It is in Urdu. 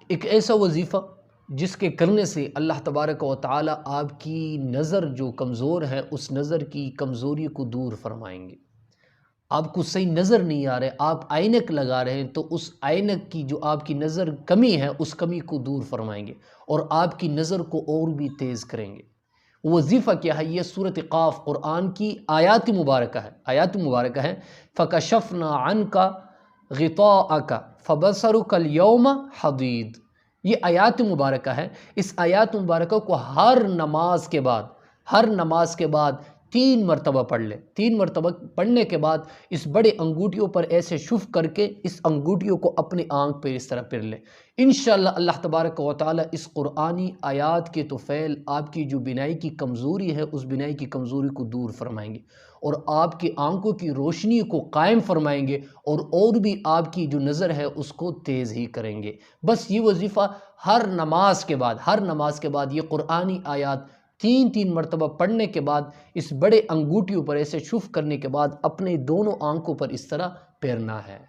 ایک ایسا وظیفہ جس کے کرنے سے اللہ تبارک و تعالی آپ کی نظر جو کمزور ہے اس نظر کی کمزوری کو دور فرمائیں گے۔ آپ کو صحیح نظر نہیں آ رہے، آپ عینک لگا رہے ہیں تو اس عینک کی جو آپ کی نظر کمی ہے اس کمی کو دور فرمائیں گے اور آپ کی نظر کو اور بھی تیز کریں گے۔ وظیفہ کیا ہے؟ یہ سورۃ قاف قرآن کی آیات مبارکہ ہے۔ فَكَشَفْنَا عَنْكَ غِطَاءَكَ فَبَصَرُكَ الْيَوْمَ حَدِيدٌ، یہ آیات مبارکہ ہے۔ اس آیات مبارکہ کو ہر نماز کے بعد 3 مرتبہ پڑھ لیں۔ 3 مرتبہ پڑھنے کے بعد اس بڑے انگوٹھیوں پر ایسے شف کر کے اس انگوٹھیوں کو اپنے آنکھ پہ اس طرح پھر لیں۔ انشاءاللہ اللہ تبارک و تعالی اس قرآنی آیات کے توفیل آپ کی جو بینائی کی کمزوری ہے اس بینائی کی کمزوری کو دور فرمائیں گے اور آپ کی آنکھوں کی روشنی کو قائم فرمائیں گے اور بھی آپ کی جو نظر ہے اس کو تیز ہی کریں گے۔ بس یہ وظیفہ ہر نماز کے بعد یہ قرآنی آیات 3 مرتبہ پڑھنے کے بعد اس بڑے انگوٹھیوں پر ایسے شف کرنے کے بعد اپنے دونوں آنکھوں پر اس طرح پھیرنا ہے۔